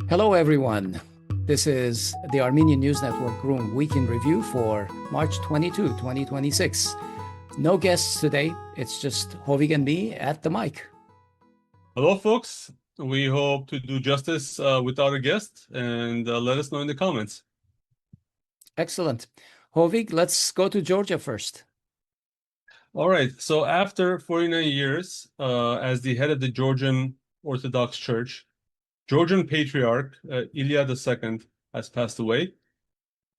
Hello, everyone. This is the Armenian News Network Groong Week in Review for March 22, 2026. No guests today. It's just Hovik and me at the mic. Hello, folks. We hope to do justice without a guest, and let us know in the comments. Excellent. Hovik, let's go to Georgia first. All right. So after 49 years as the head of the Georgian Orthodox Church, Georgian Patriarch Ilia II has passed away,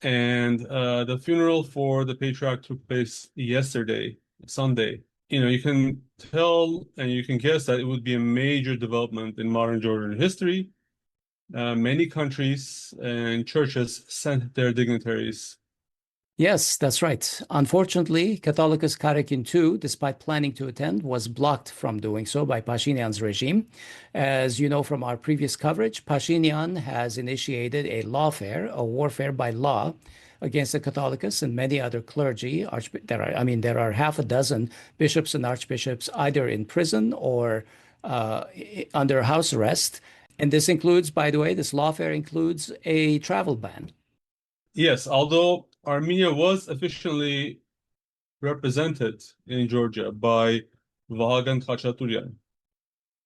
and the funeral for the Patriarch took place yesterday, Sunday. You can tell and you can guess that it would be a major development in modern Georgian history. Many countries and churches sent their dignitaries. Yes, that's right. Unfortunately, Catholicos-Patriarch II, despite planning to attend, was blocked from doing so by Pashinyan's regime. As you know from our previous coverage, Pashinyan has initiated a lawfare, a warfare by law, against the Catholicos and many other clergy. There are half a dozen bishops and archbishops either in prison or under house arrest. And this includes, by the way, this lawfare includes a travel ban. Yes, although Armenia was officially represented in Georgia by Vahagan Khachaturian,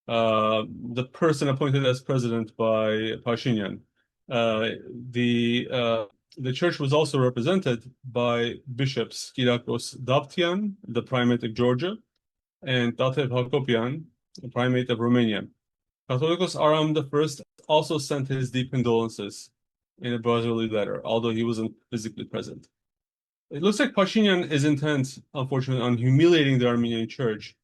the person appointed as president by Pashinyan. The church was also represented by bishops Kyriakos Davtyan, the primate of Georgia, and Tatev Hakopian, the primate of Romania. Catholicos Aram I also sent his deep condolences in a brotherly letter, although he wasn't physically present. It looks like Pashinyan is intent, unfortunately, on humiliating the Armenian church,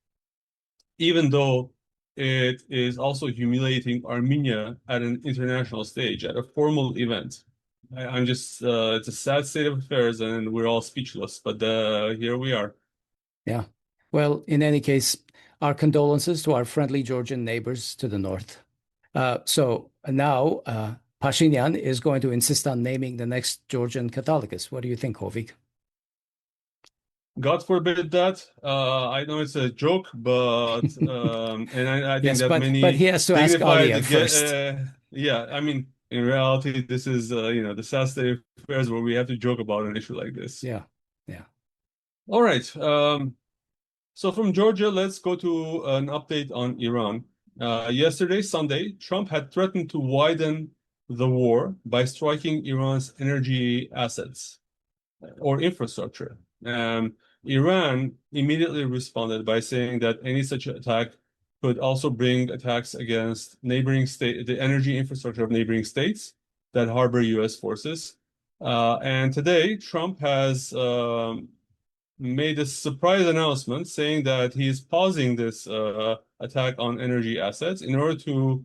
even though it is also humiliating Armenia at an international stage, at a formal event. It's a sad state of affairs, and we're all speechless, but here we are. Yeah. Well, in any case, our condolences to our friendly Georgian neighbors to the north. So now Pashinyan is going to insist on naming the next Georgian Catholicos. What do you think, Hovik? God forbid that. I know it's a joke, but and I think Yes, that but he has to ask Alia first. Yeah, I mean, in reality, this is the sad state of affairs where we have to joke about an issue like this. Yeah, yeah. All right. So from Georgia, let's go to an update on Iran. Yesterday, Sunday, Trump had threatened to widen the war by striking Iran's energy assets or infrastructure. Iran immediately responded by saying that any such attack could also bring attacks against the energy infrastructure of neighboring states that harbor U.S. forces. And today, Trump has made a surprise announcement saying that he is pausing this attack on energy assets in order to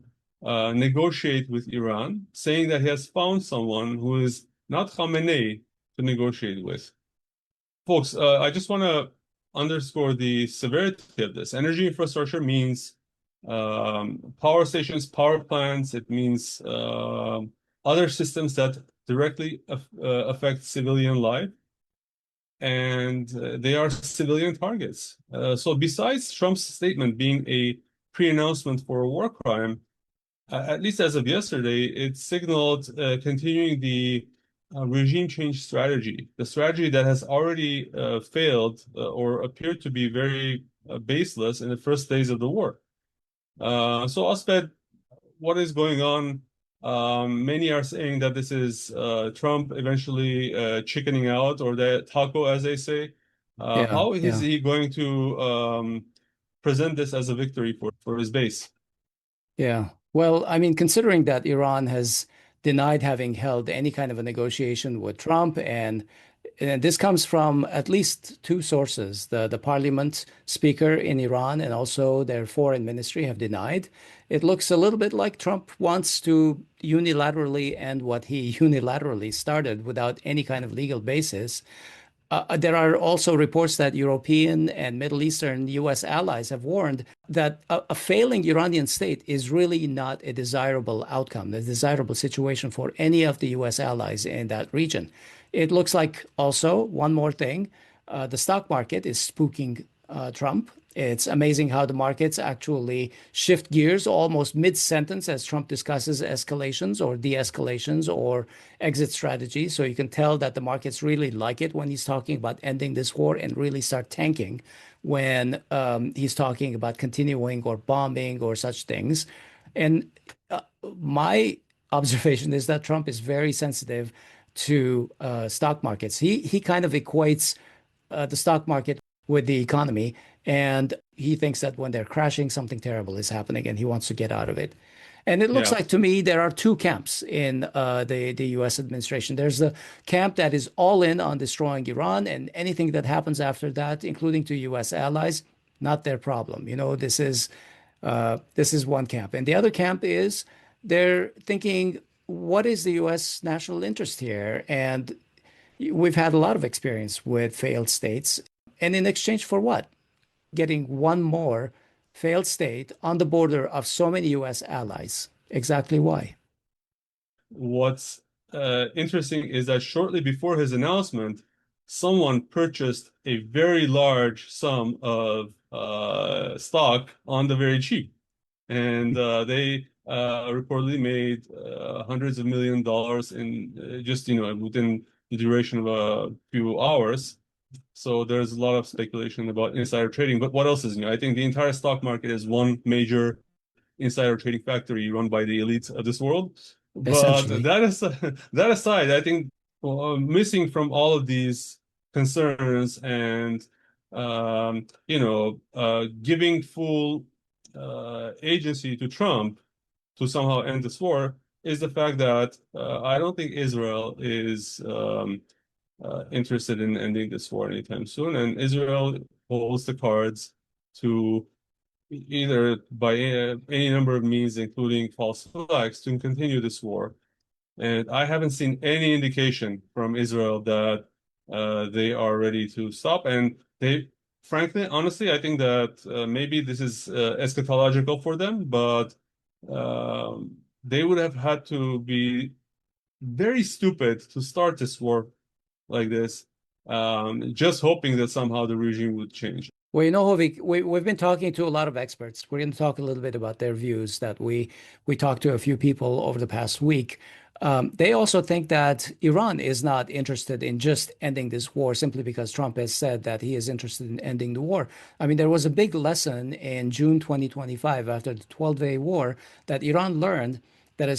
negotiate with Iran, saying that he has found someone who is not Khamenei to negotiate with. Folks, I just want to underscore the severity of this. Energy infrastructure means power stations, power plants. It means other systems that directly affect civilian life, and they are civilian targets. So besides Trump's statement being a pre-announcement for a war crime, at least as of yesterday, it signaled continuing the regime change strategy, the strategy that has already failed or appeared to be very baseless in the first days of the war. So, Asbed, what is going on? Many are saying that this is Trump eventually chickening out, or the taco, as they say. How is he going to present this as a victory for his base? Yeah. Well, I mean, considering that Iran has denied having held any kind of a negotiation with Trump, and this comes from at least two sources. The parliament speaker in Iran and also their foreign ministry have denied. It looks a little bit like Trump wants to unilaterally end what he unilaterally started without any kind of legal basis. There are also reports that European and Middle Eastern U.S. allies have warned that a failing Iranian state is really not a desirable outcome, a desirable situation for any of the U.S. allies in that region. It looks like also, one more thing, the stock market is spooking Trump. It's amazing how the markets actually shift gears almost mid-sentence as Trump discusses escalations or de-escalations or exit strategies. So you can tell that the markets really like it when he's talking about ending this war and really start tanking when he's talking about continuing or bombing or such things. And my observation is that Trump is very sensitive to stock markets. He kind of equates the stock market with the economy, and he thinks that when they're crashing, something terrible is happening, and he wants to get out of it. And it looks Yeah. like to me there are two camps in the U.S. administration. There's the camp that is all in on destroying Iran, and anything that happens after that, including to U.S. allies, not their problem. This is one camp, and the other camp is they're thinking, what is the U.S. national interest here? And we've had a lot of experience with failed states. And in exchange for what? Getting one more failed state on the border of so many US allies. Exactly why? What's interesting is that shortly before his announcement, someone purchased a very large sum of stock on the very cheap. And they reportedly made hundreds of $1 millions in just, within the duration of a few hours. So there's a lot of speculation about insider trading. But what else is new? I think the entire stock market is one major insider trading factory run by the elites of this world. But Essentially. that is that aside, I think missing from all of these concerns and giving full agency to Trump to somehow end this war is the fact that I don't think Israel is interested in ending this war anytime soon, and Israel holds the cards to either by any number of means, including false flags, to continue this war. And I haven't seen any indication from Israel that they are ready to stop. And frankly, honestly, I think that maybe this is eschatological for them, but they would have had to be very stupid to start this war like this, just hoping that somehow the regime would change. Well, Hovik, we've been talking to a lot of experts. We're going to talk a little bit about their views that we talked to a few people over the past week. They also think that Iran is not interested in just ending this war simply because Trump has said that he is interested in ending the war. I mean, there was a big lesson in June 2025 after the 12-day war that Iran learned that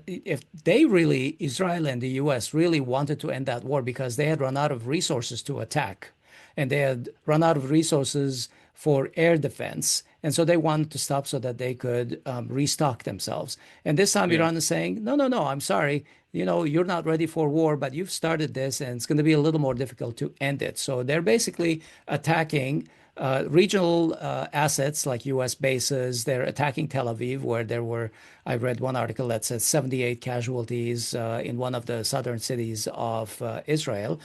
if they really, Israel and the US, really wanted to end that war because they had run out of resources to attack and they had run out of resources for air defense. And so they wanted to stop so that they could restock themselves. And this time, Yeah. Iran is saying, no, no, no, I'm sorry. You're not ready for war, but you've started this, and it's going to be a little more difficult to end it. So they're basically attacking regional assets like U.S. bases. They're attacking Tel Aviv, where I read one article that says 78 casualties in one of the southern cities of Israel.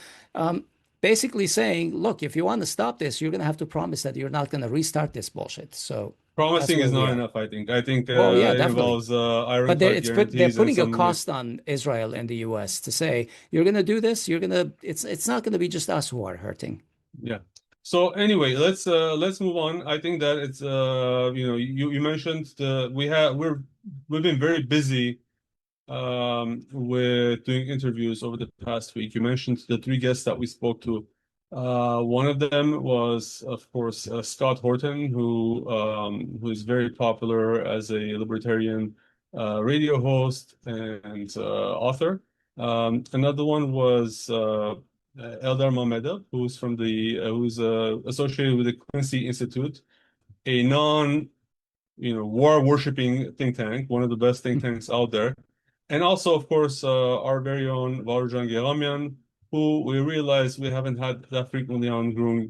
Basically saying, look, if you want to stop this, you're going to have to promise that you're not going to restart this bullshit. So that's Promising where is we not are. enough, I think. I think Well, yeah, it definitely. involves But ironclad they're guarantees and putting a some cost on Israel and the U.S. to say you're going to do this. It's not going to be just us who are hurting. yeah. So anyway, let's move on. I think that it's you mentioned we've been very busy with doing interviews over the past week. You mentioned the three guests that we spoke to. One of them was, of course, Scott Horton, who is very popular as a libertarian radio host and author. Another one was Eldar Mamedov, who's associated with the Quincy Institute, a war worshipping think tank, one of the best think tanks out there. And also, of course, our very own Varujan Geramian, who we realize we haven't had that frequently on Groong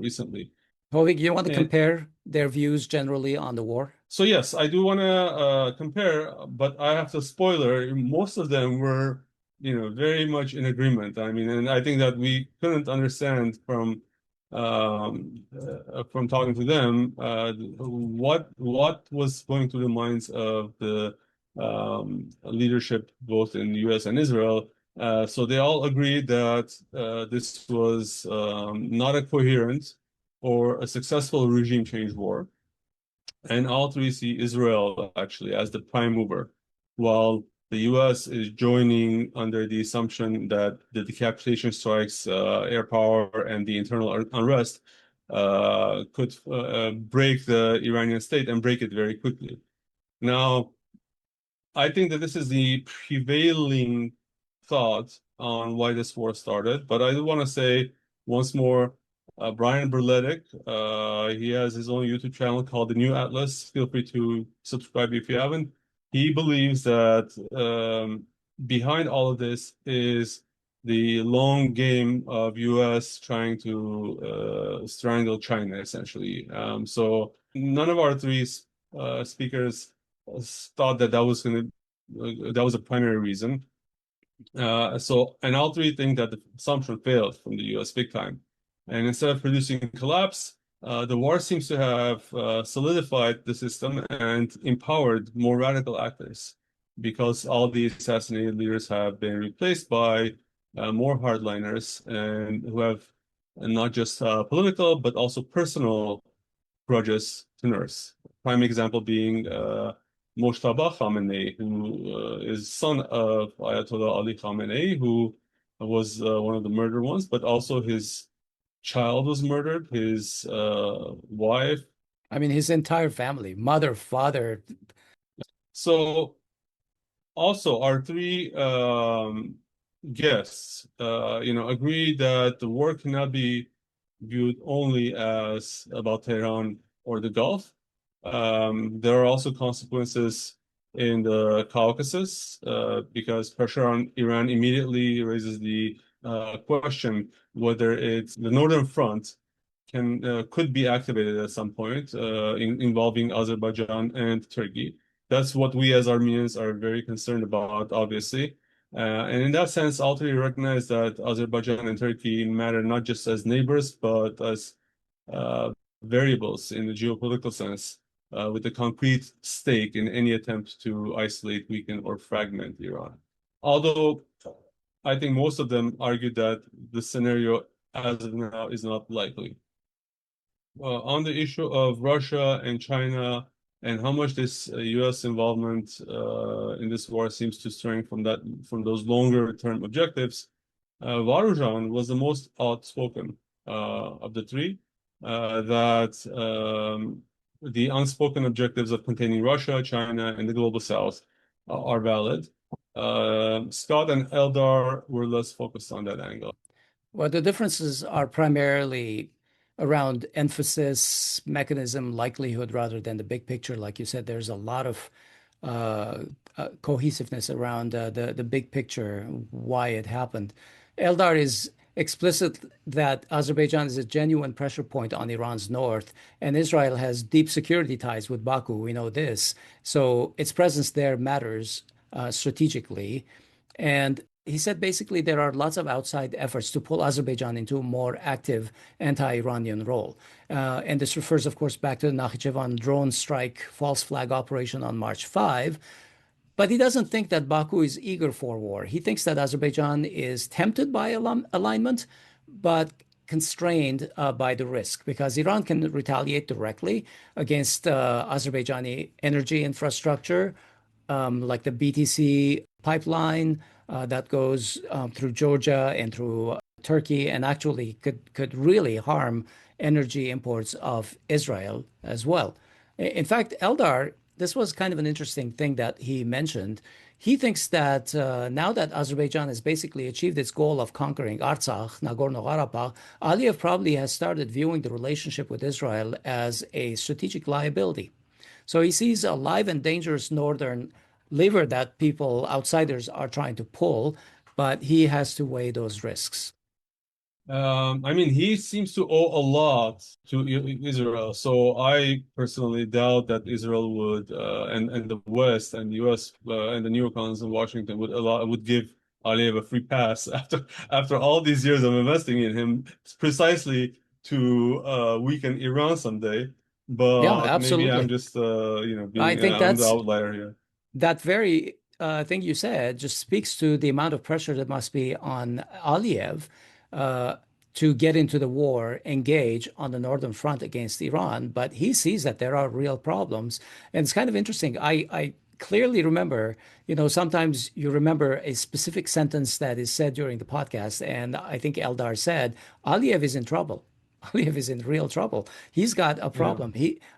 recently. Hovik, you want to And compare their views generally on the war? so, yes, I do want to compare, but I have to spoiler. Most of them were, very much in agreement. I mean, and I think that we couldn't understand from talking to them what was going through the minds of the leadership both in the U.S. and Israel. So they all agreed that this was not a coherent or a successful regime change war. And all three see Israel actually as the prime mover, while the US is joining under the assumption that the decapitation strikes, air power, and the internal unrest could break the Iranian state and break it very quickly. Now, I think that this is the prevailing thought on why this war started, but I do want to say once more, Brian Berletic, he has his own YouTube channel called The New Atlas. Feel free to subscribe if you haven't. He believes that behind all of this is the long game of US trying to strangle China, essentially. So none of our three speakers thought that that was a primary reason. And all three think that the assumption failed from the US big time. And instead of producing collapse, the war seems to have solidified the system and empowered more radical actors because all the assassinated leaders have been replaced by more hardliners and who have not just political but also personal grudges to nurse. Prime example being Mojtaba Khamenei, who is son of Ayatollah Ali Khamenei, who was one of the murdered ones, but also his child was murdered, his wife. I mean, his entire family, mother, father. So also our three guests, agree that the war cannot be viewed only as about Tehran or the Gulf. There are also consequences in the Caucasus because pressure on Iran immediately raises the question whether it's the Northern Front could be activated at some point involving Azerbaijan and Turkey. That's what we as Armenians are very concerned about, obviously. And in that sense, all three recognize that Azerbaijan and Turkey matter not just as neighbors, but as uh, variables in the geopolitical sense, with a concrete stake in any attempt to isolate, weaken, or fragment Iran. Although I think most of them argue that the scenario as of now is not likely. On the issue of Russia and China and how much this U.S. involvement in this war seems to stray from those longer term objectives, Varujan was the most outspoken of the three. That the unspoken objectives of containing Russia, China, and the global South are valid. Scott and Eldar were less focused on that angle. Well, the differences are primarily around emphasis, mechanism, likelihood, rather than the big picture. Like you said, there's a lot of cohesiveness around the big picture, why it happened. Eldar is explicit that Azerbaijan is a genuine pressure point on Iran's north, and Israel has deep security ties with Baku. We know this. So its presence there matters strategically. And he said basically there are lots of outside efforts to pull Azerbaijan into a more active anti-Iranian role. And this refers, of course, back to the Nakhichevan drone strike false flag operation on March 5. But he doesn't think that Baku is eager for war. He thinks that Azerbaijan is tempted by alignment, but constrained by the risk because Iran can retaliate directly against Azerbaijani energy infrastructure, like the BTC pipeline that goes through Georgia and through Turkey, and actually could really harm energy imports of Israel as well. In fact, Eldar, this was kind of an interesting thing that he mentioned. He thinks that now that Azerbaijan has basically achieved its goal of conquering Artsakh, Nagorno-Karabakh, Aliyev probably has started viewing the relationship with Israel as a strategic liability. So he sees a live and dangerous northern lever that people, outsiders, are trying to pull, but he has to weigh those risks. I mean, he seems to owe a lot to Israel. So I personally doubt that Israel would, and the West and the U.S. And the neocons in Washington would give Aliyev a free pass after all these years of investing in him, precisely to weaken Iran someday. Yeah, But maybe I'm absolutely. just, I being think I'm the outlier here. that very thing you said just speaks to the amount of pressure that must be on Aliyev. Uh, to get into the war, engage on the northern front against Iran, but he sees that there are real problems. And it's kind of interesting. I clearly remember, sometimes you remember a specific sentence that is said during the podcast, and I think Eldar said, Aliyev is in trouble. Aliyev is in real trouble. He's got a Yeah. problem.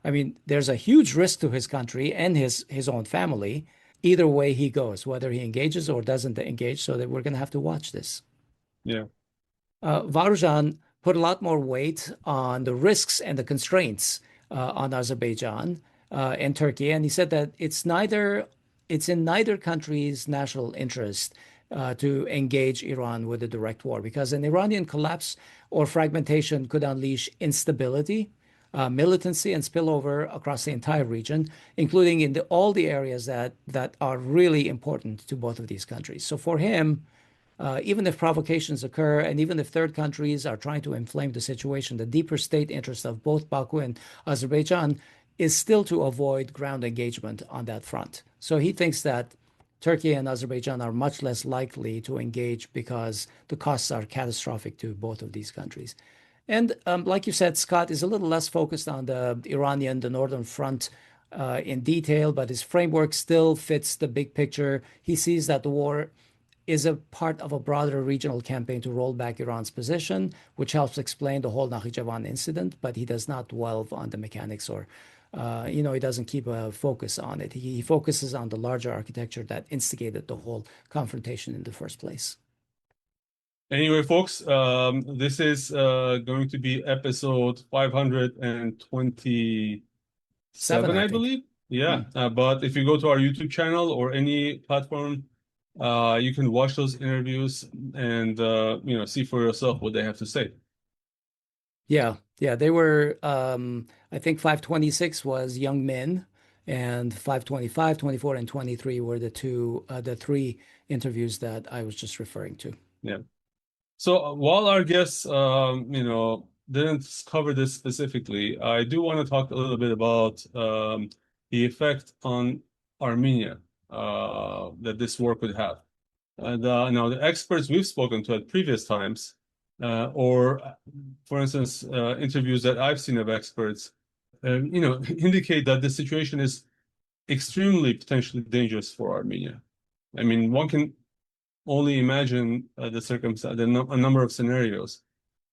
I mean, there's a huge risk to his country and his own family. Either way he goes, whether he engages or doesn't engage, so that we're going to have to watch this. Yeah. Varujan put a lot more weight on the risks and the constraints on Azerbaijan and Turkey, and he said that it's in neither country's national interest to engage Iran with a direct war because an Iranian collapse or fragmentation could unleash instability, militancy, and spillover across the entire region, including in all the areas that are really important to both of these countries. So for him, even if provocations occur and even if third countries are trying to inflame the situation, the deeper state interest of both Baku and Azerbaijan is still to avoid ground engagement on that front. So he thinks that Turkey and Azerbaijan are much less likely to engage because the costs are catastrophic to both of these countries. And like you said, Scott is a little less focused on the Northern Front in detail, but his framework still fits the big picture. He sees that the war is a part of a broader regional campaign to roll back Iran's position, which helps explain the whole Nakhichevan incident, but he does not dwell on the mechanics or, he doesn't keep a focus on it. He focuses on the larger architecture that instigated the whole confrontation in the first place. Anyway, folks, this is going to be episode 527, I I think. believe. Yeah. Mm. But if you go to our YouTube channel or any platform, you can watch those interviews and see for yourself what they have to say. Yeah, they were, I think 526 was young men, and 525, 24, and 23 were the three interviews that I was just referring to. Yeah. So while our guests, didn't cover this specifically, I do want to talk a little bit about the effect on Armenia that this war could have. Now, the experts we've spoken to at previous times, or for instance, interviews that I've seen of experts, indicate that the situation is extremely potentially dangerous for Armenia. I mean, one can only imagine the circumstance, a number of scenarios.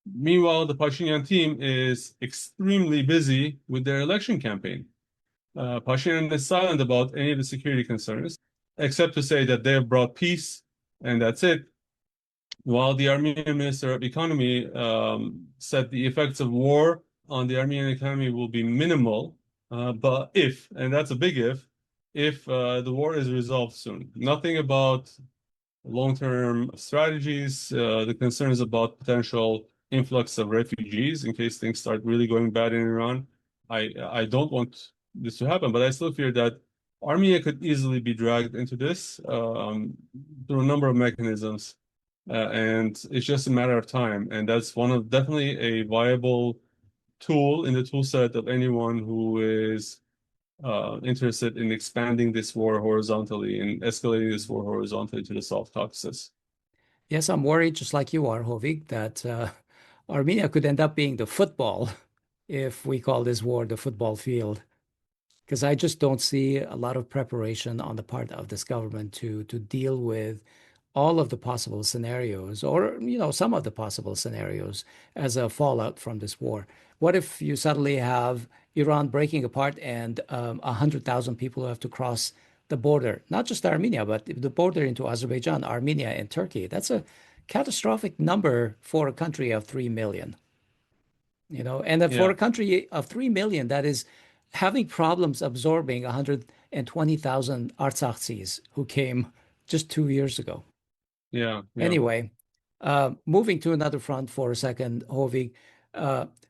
Meanwhile, the Pashinyan team is extremely busy with their election campaign. Pashinyan is silent about any of the security concerns, except to say that they have brought peace, and that's it. While the Armenian Minister of Economy said the effects of war on the Armenian economy will be minimal, but and that's a big if the war is resolved soon. Nothing about long-term strategies, the concerns about potential influx of refugees in case things start really going bad in Iran. I don't want this to happen, but I still fear that Armenia could easily be dragged into this through a number of mechanisms, and it's just a matter of time. And that's definitely a viable tool in the tool set of anyone who is interested in expanding this war horizontally and escalating this war horizontally to the South Caucasus. Yes, I'm worried, just like you are, Hovik, that Armenia could end up being the football if we call this war the football field. Because I just don't see a lot of preparation on the part of this government to deal with all of the possible scenarios, or some of the possible scenarios as a fallout from this war. What if you suddenly have Iran breaking apart and 100,000 people who have to cross the border, not just Armenia, but the border into Azerbaijan, Armenia, and Turkey? That's a catastrophic number for a country of 3 million. And then for Yeah, a country of 3 million that is having problems absorbing 120,000 Artsaksis who came just 2 years ago. yeah. Anyway, moving to another front for a second, Hovik.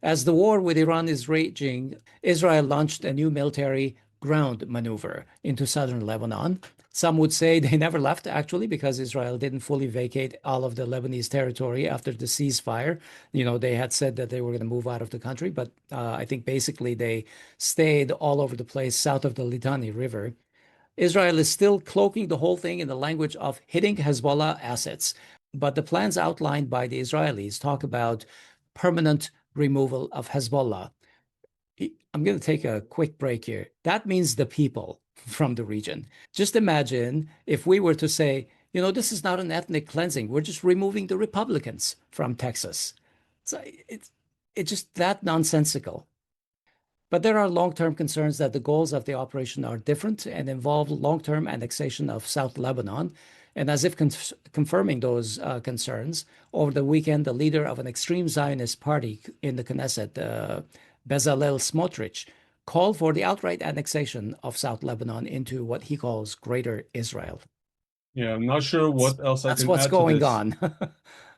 As the war with Iran is raging, Israel launched a new military ground maneuver into southern Lebanon. Some would say they never left, actually, because Israel didn't fully vacate all of the Lebanese territory after the ceasefire. They had said that they were going to move out of the country, but I think basically they stayed all over the place south of the Litani River. Israel is still cloaking the whole thing in the language of hitting Hezbollah assets. But the plans outlined by the Israelis talk about permanent removal of Hezbollah. I'm going to take a quick break here. That means the people from the region. Just imagine if we were to say, this is not an ethnic cleansing. We're just removing the Republicans from Texas. So it's just that nonsensical. But there are long-term concerns that the goals of the operation are different and involve long-term annexation of South Lebanon. And as if confirming those concerns, over the weekend, the leader of an extreme Zionist party in the Knesset, Bezalel Smotrich, called for the outright annexation of South Lebanon into what he calls Greater Israel. Yeah, I'm not sure what else I That's can what's add to going this. on.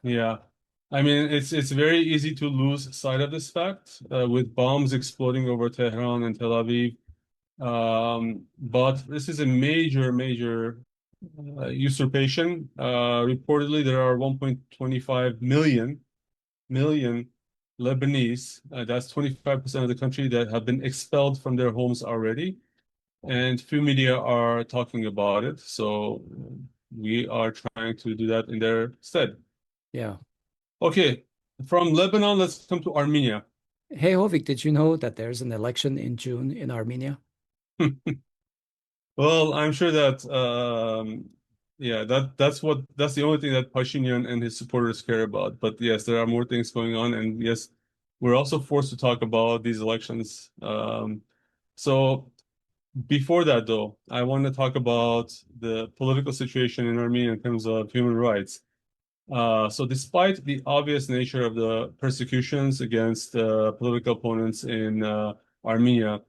Yeah. I mean, it's very easy to lose sight of this fact with bombs exploding over Tehran and Tel Aviv. But this is a major, major usurpation. Reportedly, there are 1.25 million Lebanese, that's 25% of the country, that have been expelled from their homes already. And few media are talking about it. So we are trying to do that in their stead. Yeah. Okay, from Lebanon, let's come to Armenia. Hey, Hovik, did you know that there's an election in June in Armenia? Well, I'm sure that yeah, that's the only thing that Pashinyan and his supporters care about. But yes, there are more things going on, and yes, we're also forced to talk about these elections. So before that, though, I want to talk about the political situation in Armenia in terms of human rights. So despite the obvious nature of the persecutions against political opponents in Armenia,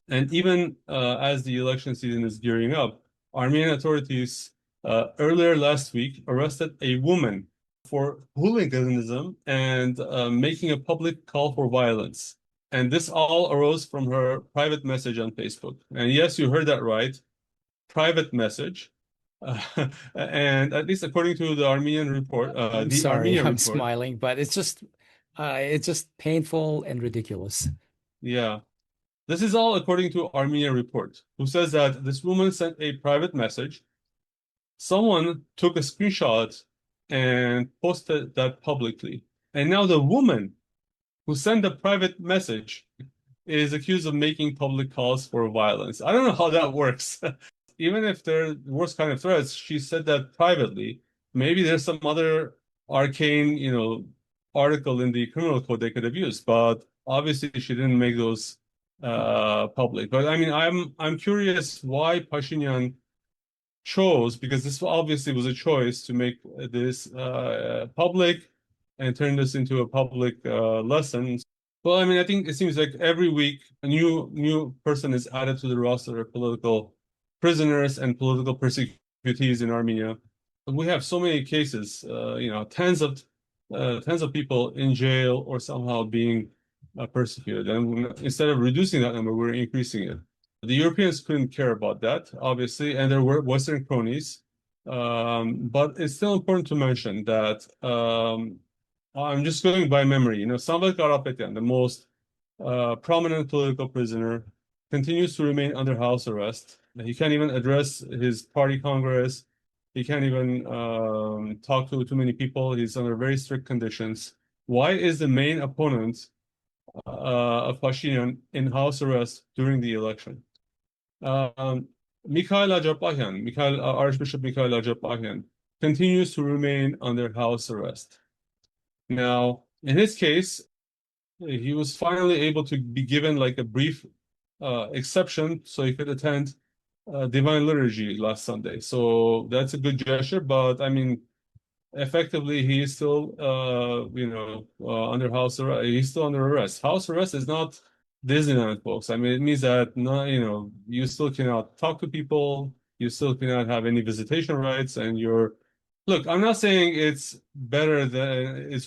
and even as the election season is gearing up, Armenian authorities earlier last week arrested a woman for hooliganism and making a public call for violence. And this all arose from her private message on Facebook. And yes, you heard that right, private message. And at least according to the Armenian report, I'm the sorry, Armenian I'm report, smiling, but it's just painful and ridiculous. yeah, this is all according to Armenian report, who says that this woman sent a private message. Someone took a screenshot and posted that publicly. And now the woman who sent the private message is accused of making public calls for violence. I don't know how that works. Even if they're worst kind of threats, she said that privately. Maybe there's some other arcane, article in the criminal code they could have used, but obviously she didn't make those public. But I mean, I'm curious why Pashinyan chose, because this obviously was a choice to make this public and turn this into a public lesson. Well, I mean, I think it seems like every week a new person is added to the roster of political prisoners and political persecutees in Armenia. We have so many cases, tens of people in jail or somehow being persecuted. And instead of reducing that number, we're increasing it. The Europeans couldn't care about that, obviously, and there were Western cronies. But it's still important to mention that I'm just going by memory. Samvel Karapetyan, the most prominent political prisoner, continues to remain under house arrest. He can't even address his party congress. He can't even talk to too many people. He's under very strict conditions. Why is the main opponent of Pashinyan in house arrest during the election? Archbishop Mikhail Ajapahyan, continues to remain under house arrest. Now, in his case, he was finally able to be given like a brief exception so he could attend Divine Liturgy last Sunday. So that's a good gesture, but I mean, effectively, he is still, under house arrest. He's still under arrest. House arrest is not Disneyland, folks. I mean, it means that you still cannot talk to people. You still cannot have any visitation rights, and you're. Look, I'm not saying it's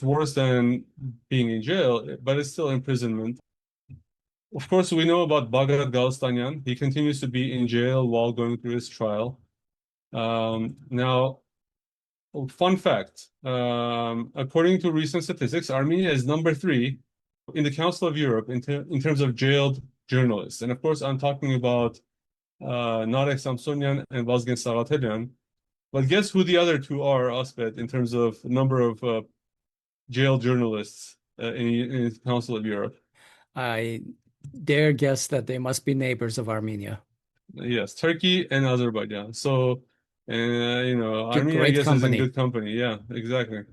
worse than being in jail, but it's still imprisonment. Of course, we know about Bagrat Galstanyan. He continues to be in jail while going through his trial. Now, fun fact, according to recent statistics, Armenia is number 3 in the Council of Europe in terms of jailed journalists. And of course, I'm talking about Narek Samsonyan and Vazgen Saratelian. But guess who the other two are, Asbed, in terms of number of jailed journalists in the Council of Europe. I dare guess that they must be neighbors of Armenia. Yes, Turkey and Azerbaijan. So, Armenia, I Great guess, is in company. good company. Yeah, exactly.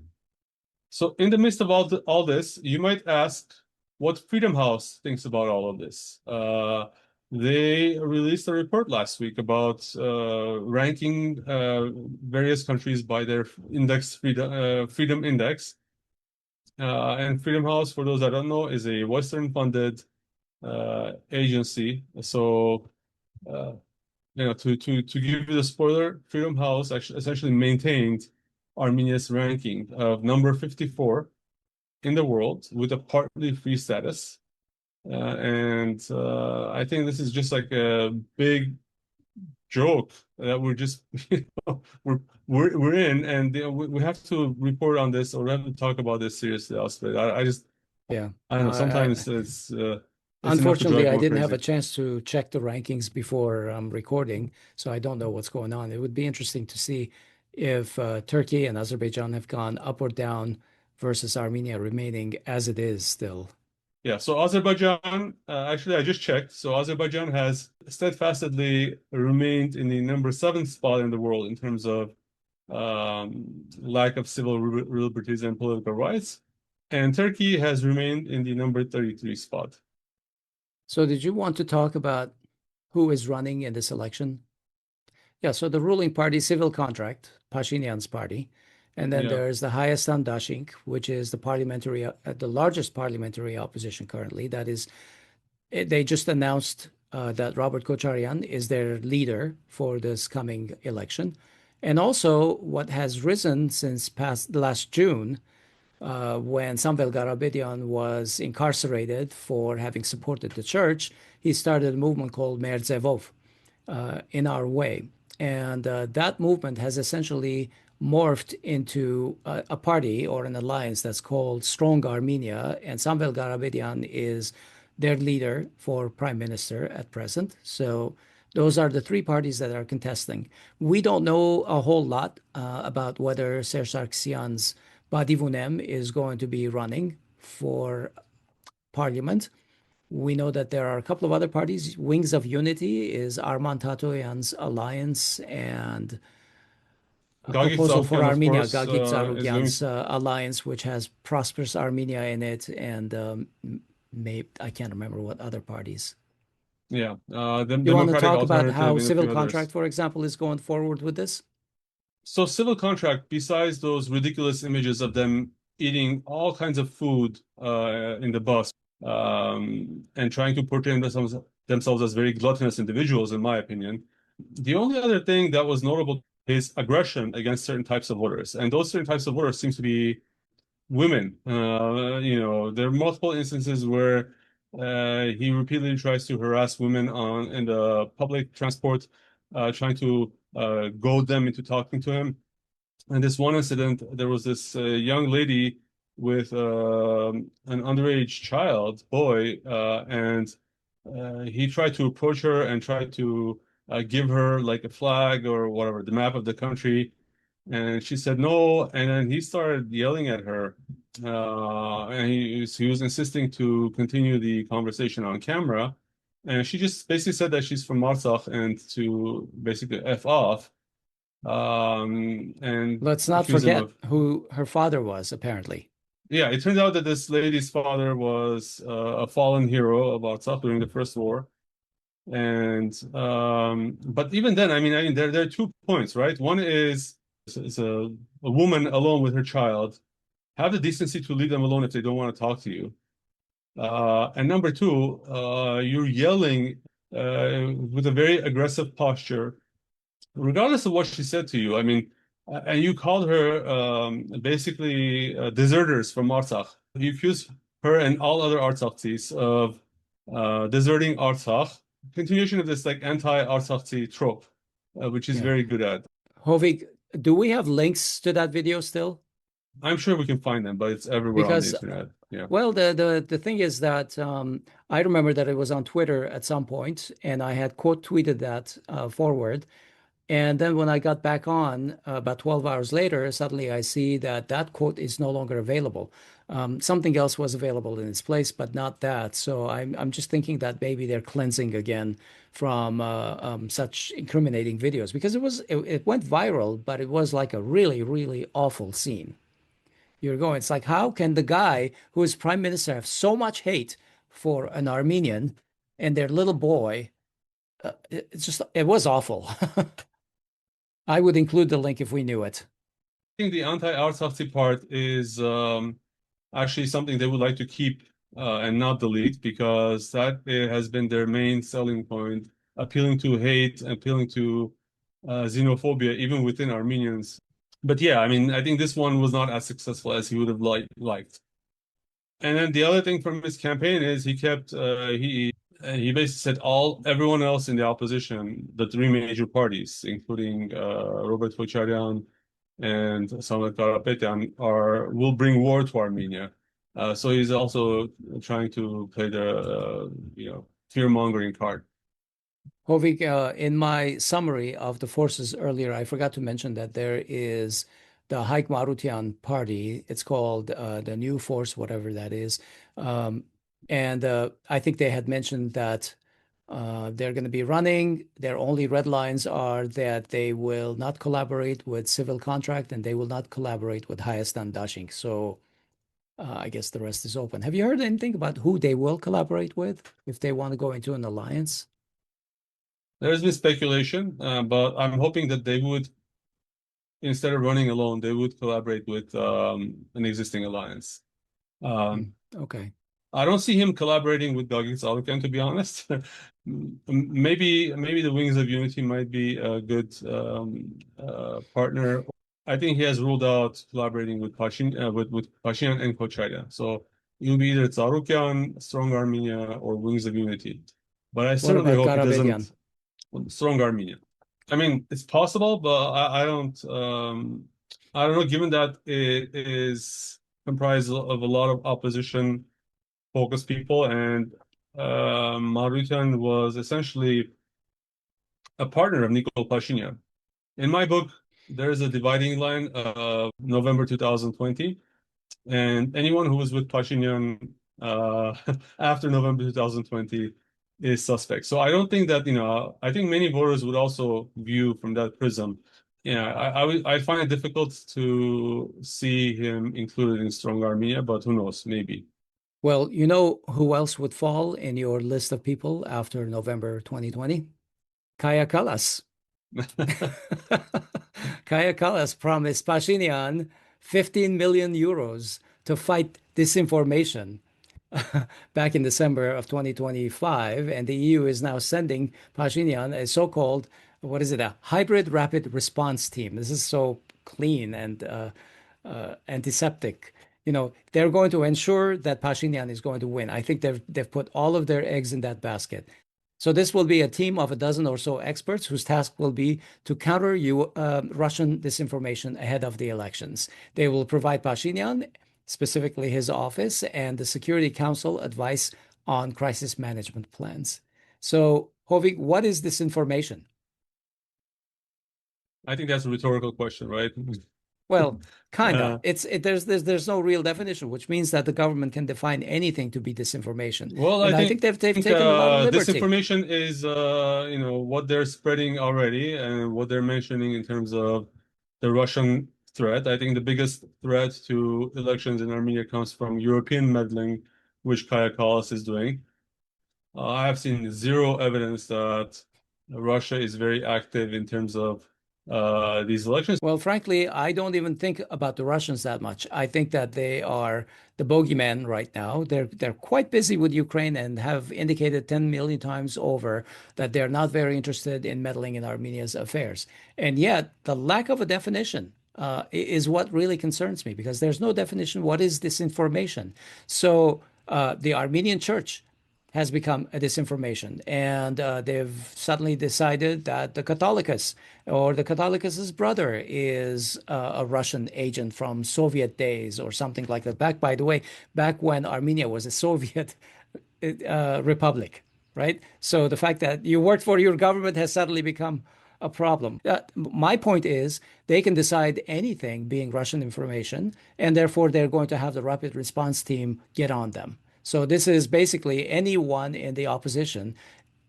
So, in the midst of all this, you might ask what Freedom House thinks about all of this. They released a report last week about ranking various countries by their freedom index. And Freedom House, for those that don't know, is a Western-funded agency. So, uh, to give you the spoiler, Freedom House actually essentially maintained Armenia's ranking of number 54 in the world with a partly free status. And I think this is just like a big joke that we're just we're in, and we have to report on this, or we have to talk about this seriously, Asbed. I just Yeah. I don't know. Sometimes it's enough to Unfortunately, drive I one didn't have crazy. a chance to check the rankings before recording, so I don't know what's going on. It would be interesting to see if Turkey and Azerbaijan have gone up or down versus Armenia remaining as it is still. Yeah, so Azerbaijan, actually, I just checked. So Azerbaijan has steadfastly remained in the number seven spot in the world in terms of lack of civil liberties and political rights. And Turkey has remained in the number 33 spot. So, did you want to talk about who is running in this election? Yeah, so the ruling party, Civil Contract, Pashinyan's party, and then Yeah. there's the Hayastan Dashing, which is the largest parliamentary opposition currently. That is, they just announced that Robert Kocharyan is their leader for this coming election. And also, what has risen since past last June, when Samvel Garabedian was incarcerated for having supported the church, he started a movement called Merzevov, in our way. And that movement has essentially morphed into a party or an alliance that's called Strong Armenia. And Samvel Garabedian is their leader for prime minister at present. So those are the three parties that are contesting. We don't know a whole lot about whether Serge Sargsyan's Badivunem is going to be running for parliament. We know that there are a couple of other parties. Wings of Unity is Arman Tatoyan's alliance, and a Gagik proposal for Tsarukyan, of Armenia, course, Gagik is going Tsarukyan's to, alliance, which has Prosperous Armenia in it, and I can't remember what other parties. yeah, the You want to Democratic talk about Alternative how and a Civil few others. Contract, for example, is going forward with this? So civil contract, besides those ridiculous images of them eating all kinds of food in the bus and trying to portray themselves as very gluttonous individuals, in my opinion, the only other thing that was notable is aggression against certain types of voters. And those certain types of voters seems to be women. There are multiple instances where he repeatedly tries to harass women in the public transport, trying to goad them into talking to him. And this one incident, there was this young lady with an underage boy, and he tried to approach her and tried to give her like a flag or whatever, the map of the country. And she said no, and then he started yelling at her, and he was insisting to continue the conversation on camera, and she just basically said that she's from Artsakh and to basically F off, and Let's not accuse him forget of. who her father was, apparently. Yeah, it turns out that this lady's father was a fallen hero of Artsakh during the First War. And but even then, I mean, there are 2 points, right? One is it's a woman alone with her child. Have the decency to leave them alone if they don't want to talk to you. And number two, you're yelling with a very aggressive posture, regardless of what she said to you. I mean, and you called her basically deserters from Artsakh. You accused her and all other Artsakhdis of deserting Artsakh. Continuation of this like anti-Artsakhdsi trope, which is Yeah. very good at. Hovik, do we have links to that video still? I'm sure we can find them, but it's everywhere on the Because, internet. Yeah. well, the thing is that I remember that it was on Twitter at some point, and I had quote tweeted that forward. And then when I got back on about 12 hours later, suddenly I see that that quote is no longer available. Something else was available in its place, but not that. So I'm just thinking that maybe they're cleansing again from such incriminating videos because it went viral, but it was like a really, really awful scene. You're going, it's like, how can the guy who is prime minister have so much hate for an Armenian and their little boy? It was awful. I would include the link if we knew it. I think the anti-Artsakhi part is actually something they would like to keep and not delete because that has been their main selling point, appealing to hate, appealing to xenophobia, even within Armenians. But yeah, I mean, I think this one was not as successful as he would have liked. And then the other thing from his campaign is he kept he basically said everyone else in the opposition, the three major parties, including Robert Kocharian and Samet Karapetyan, will bring war to Armenia. So he's also trying to play the fear-mongering card. Hovik, in my summary of the forces earlier, I forgot to mention that there is the Hovik Manucharyan party. It's called the New Force, whatever that is. And I think they had mentioned that they're going to be running. Their only red lines are that they will not collaborate with civil contract and they will not collaborate with Hayastan Dashing. So I guess the rest is open. Have you heard anything about who they will collaborate with if they want to go into an alliance? There's been speculation, but I'm hoping that they would, instead of running alone, they would collaborate with an existing alliance. Okay. I don't see him collaborating with Georgian Catholicos, to be honest. Maybe the Wings of Unity might be a good partner. I think he has ruled out collaborating with Pashinyan and Kocharian. So it'll be either Tsarukyan, Strong Armenia, or Wings of Unity. But I What certainly about hope he Karabedyan? doesn't. Strong Armenia. I mean, it's possible, but I don't know, given that it is comprised of a lot of opposition focused people, and Marutan was essentially a partner of Nikol Pashinyan. In my book, there is a dividing line of November 2020, and anyone who was with Pashinyan after November 2020 is suspect. So I don't think that, I think many voters would also view from that prism. Yeah, I find it difficult to see him included in Strong Armenia, but who knows, maybe. Well, you know who else would fall in your list of people after November 2020? Kaya Kallas. Kaya Kallas promised Pashinyan 15 million euros to fight disinformation back in December of 2025. And the EU is now sending Pashinyan a so-called, what is it, a hybrid rapid response team. This is so clean and antiseptic. They're going to ensure that Pashinyan is going to win. I think they've put all of their eggs in that basket. So this will be a team of a dozen or so experts whose task will be to counter Russian disinformation ahead of the elections. They will provide Pashinyan, specifically his office, and the Security Council advice on crisis management plans. So, Hovik, what is disinformation? I think that's a rhetorical question, right? Well, kinda. Uh, There's no real definition, which means that the government can define anything to be disinformation. well, I And I think think they've taken a lot of liberty. disinformation is what they're spreading already and what they're mentioning in terms of the Russian threat. I think the biggest threat to elections in Armenia comes from European meddling, which Kaya Kallas is doing. I have seen zero evidence that Russia is very active in terms of these elections. Well, frankly, I don't even think about the Russians that much. I think that they are the bogeyman right now. They're quite busy with Ukraine and have indicated 10 million times over that they're not very interested in meddling in Armenia's affairs. And yet, the lack of a definition is what really concerns me because there's no definition. What is disinformation? So the Armenian Church has become a disinformation. And they've suddenly decided that the Catholicos or the Catholicos' brother is a Russian agent from Soviet days or something like that. By the way, back when Armenia was a Soviet republic, right? So the fact that you worked for your government has suddenly become a problem. My point is they can decide anything being Russian information, and therefore they're going to have the rapid response team get on them. So this is basically anyone in the opposition,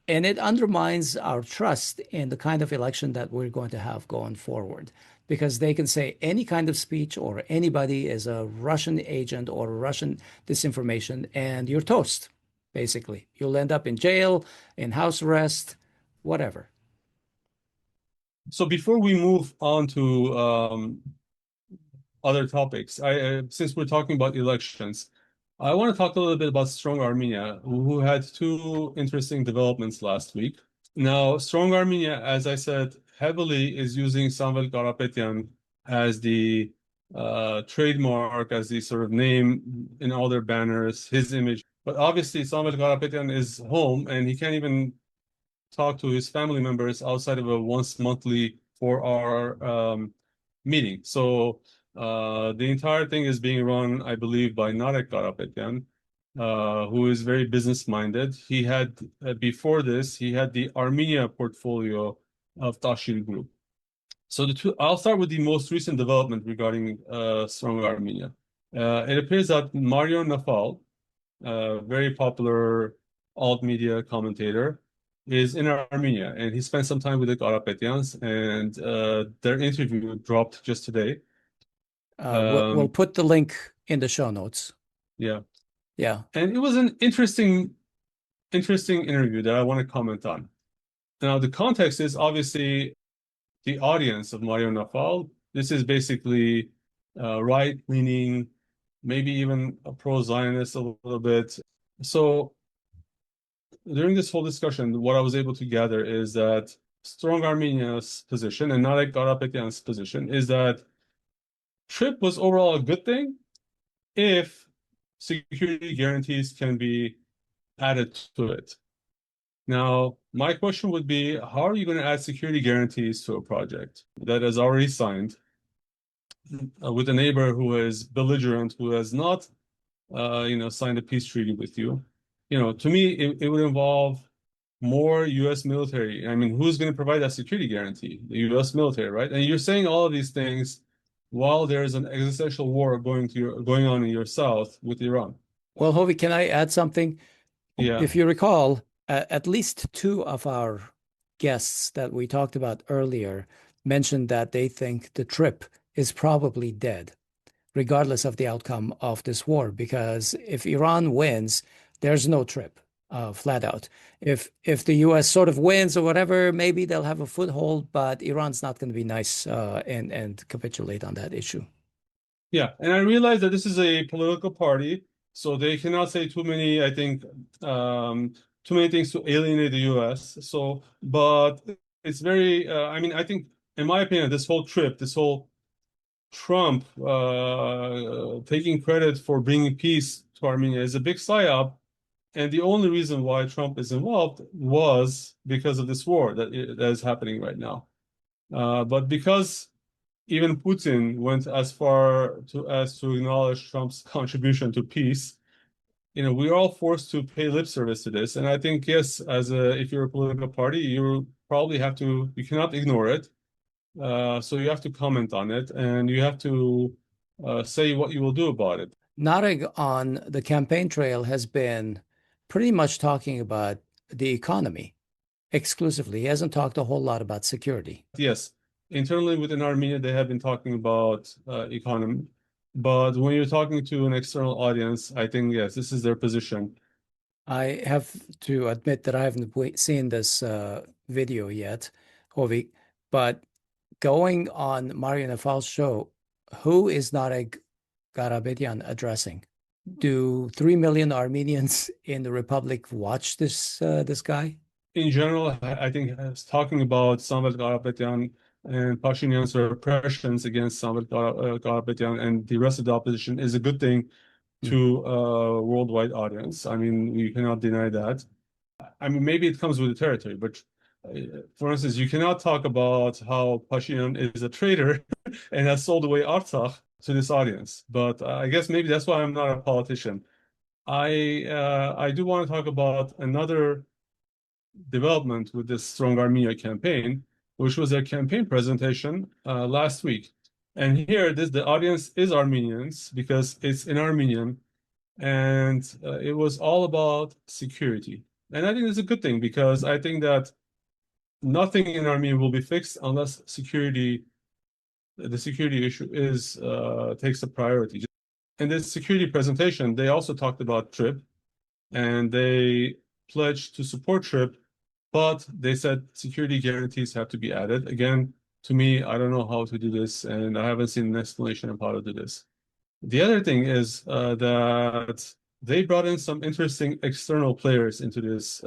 and it undermines our trust in the kind of election that we're going to have going forward. Because they can say any kind of speech or anybody is a Russian agent or Russian disinformation, and you're toast, basically. You'll end up in jail, in house arrest, whatever. So before we move on to other topics, since we're talking about elections, I want to talk a little bit about Strong Armenia, who had two interesting developments last week. Now, Strong Armenia, as I said, heavily is using Samvel Karapetyan as the trademark, as the sort of name in all their banners, his image. But obviously, Samvel Karapetyan is home, and he can't even talk to his family members outside of a once monthly 4-hour meeting. So the entire thing is being run, I believe, by Narek Karapetyan, who is very business-minded. He had, before this, he had the Armenia portfolio of Tashir Group. So I'll start with the most recent development regarding Strong Armenia. It appears that Mario Nafal, a very popular alt-media commentator, is in Armenia, and he spent some time with the Karapetyans, and their interview dropped just today. We'll put the link in the show notes. Yeah. Yeah. And it was an interesting interview that I want to comment on. Now, the context is obviously the audience of Mario Nafal. This is basically right-leaning, maybe even a pro-Zionist a little bit. So during this whole discussion, what I was able to gather is that Strong Armenia's position and Narek Karapetyan's position is that TRIPP was overall a good thing if security guarantees can be added to it. Now, my question would be, how are you going to add security guarantees to a project that is already signed with a neighbor who is belligerent, who has not, signed a peace treaty with you? To me, it would involve more U.S. military. I mean, who's going to provide that security guarantee? The U.S. military, right? And you're saying all of these things while there's an existential war going on in your south with Iran. Well, Hovik, can I add something? Yeah. If you recall, at least two of our guests that we talked about earlier mentioned that they think the TRIPP is probably dead, regardless of the outcome of this war, because if Iran wins, there's no TRIPP, flat out. If the U.S. sort of wins or whatever, maybe they'll have a foothold, but Iran's not going to be nice and capitulate on that issue. Yeah, and I realize that this is a political party, so they cannot say too many, I think, too many things to alienate the U.S. So, but it's very, I think, in my opinion, this whole TRIPP, this whole Trump taking credit for bringing peace to Armenia is a big psyop. And the only reason why Trump is involved was because of this war that is happening right now. But because even Putin went as far as to acknowledge Trump's contribution to peace, we're all forced to pay lip service to this. And I think, yes, if you're a political party, you cannot ignore it. So you have to comment on it, and you have to say what you will do about it. Nareg on the campaign trail has been pretty much talking about the economy exclusively. He hasn't talked a whole lot about security. Yes, internally within Armenia, they have been talking about economy. But when you're talking to an external audience, I think, yes, this is their position. I have to admit that I haven't seen this video yet, Hovik, but going on Mario Nafal's show, who is Nareg Karapetyan addressing? Do 3 million Armenians in the Republic watch this guy? In general, I think talking about Samvel Karapetyan and Pashinyan's repressions against Samvel Karapetyan and the rest of the opposition is a good thing to a worldwide audience. I mean, you cannot deny that. I mean, maybe it comes with the territory, but for instance, you cannot talk about how Pashinyan is a traitor and has sold away Artsakh to this audience. But I guess maybe that's why I'm not a politician. I do want to talk about another development with this Strong Armenia campaign, which was their campaign presentation last week. And here, the audience is Armenians because it's in Armenian, and it was all about security. And I think it's a good thing because I think that nothing in Armenia will be fixed unless the security issue takes a priority. In this security presentation, they also talked about TRIPP, and they pledged to support TRIPP, but they said security guarantees have to be added. Again, to me, I don't know how to do this, and I haven't seen an explanation of how to do this. The other thing is that they brought in some interesting external players into this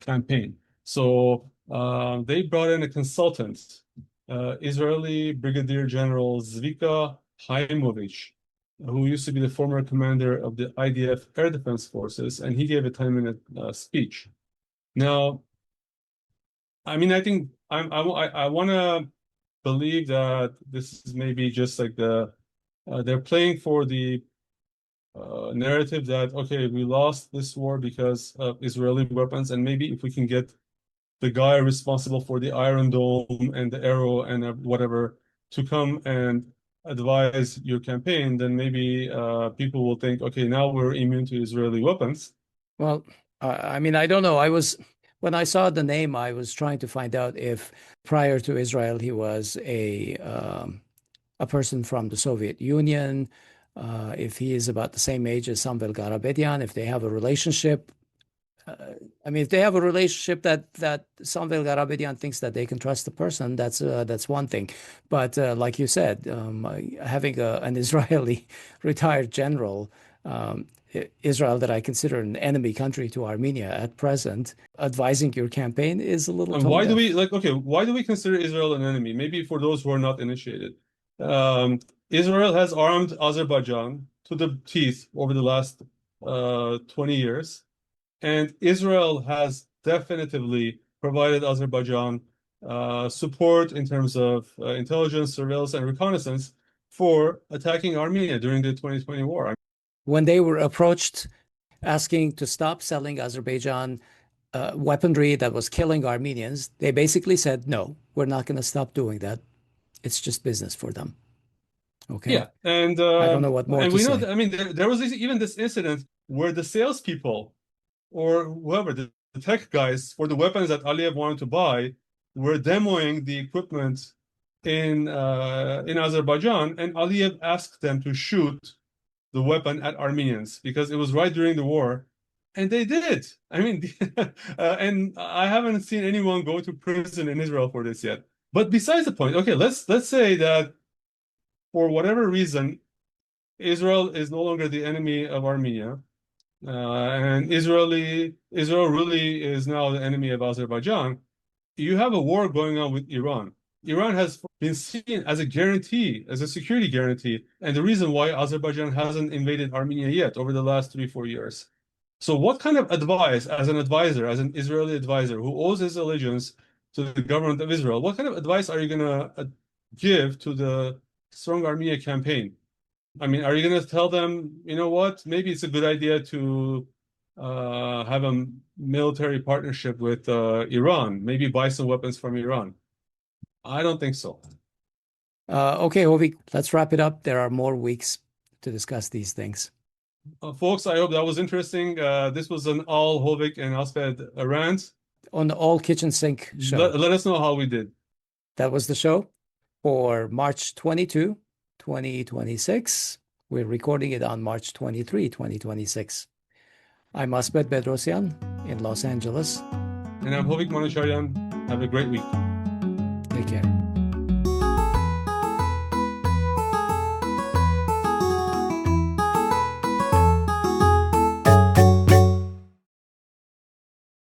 campaign. So they brought in a consultant, Israeli Brigadier General Zvika Haimovich, who used to be the former commander of the IDF Air Defense Forces, and he gave a 10-minute speech. Now, I mean, I think I want to believe that this is maybe just like they're playing for the narrative that, okay, we lost this war because of Israeli weapons, and maybe if we can get the guy responsible for the Iron Dome and the Arrow and whatever to come and advise your campaign, then maybe people will think, okay, now we're immune to Israeli weapons. Well, I mean, I don't know. When I saw the name, I was trying to find out if prior to Israel he was a person from the Soviet Union, if he is about the same age as Samvel Garabedian, if they have a relationship. I mean, if they have a relationship that Samvel Garabedian thinks that they can trust the person, that's one thing. But like you said, having an Israeli retired general, Israel that I consider an enemy country to Armenia at present, advising your campaign is a little. And why do we why do we consider Israel an enemy? Maybe for those who are not initiated. Israel has armed Azerbaijan to the teeth over the last 20 years. And Israel has definitively provided Azerbaijan support in terms of intelligence, surveillance, and reconnaissance for attacking Armenia during the 2020 war. When they were approached asking to stop selling Azerbaijan weaponry that was killing Armenians, they basically said, no, we're not going to stop doing that. It's just business for them. Okay. Yeah, and I don't know what more and to we know say. that, I mean, there was even this incident where the salespeople or whoever, the tech guys for the weapons that Aliyev wanted to buy, were demoing the equipment in Azerbaijan, and Aliyev asked them to shoot the weapon at Armenians because it was right during the war, and they did. I mean, and I haven't seen anyone go to prison in Israel for this yet. But besides the point, okay, let's say that for whatever reason, Israel is no longer the enemy of Armenia. And Israel really is now the enemy of Azerbaijan. You have a war going on with Iran. Iran has been seen as a guarantee, as a security guarantee, and the reason why Azerbaijan hasn't invaded Armenia yet over the last 3-4 years. So what kind of advice, as an advisor, as an Israeli advisor who owes his allegiance to the government of Israel, what kind of advice are you going to give to the Strong Armenia campaign? I mean, are you going to tell them, you know what, maybe it's a good idea to have a military partnership with Iran, maybe buy some weapons from Iran? I don't think so. Okay, Hovik, let's wrap it up. There are more weeks to discuss these things. Folks, I hope that was interesting. This was an all Hovik and Asbed rant. On the All Kitchen Sink show. Let us know how we did. That was the show for March 22, 2026. We're recording it on March 23, 2026. I'm Asbed Bedrossian in Los Angeles. And I'm Hovik Manucharyan. Have a great week. Take care.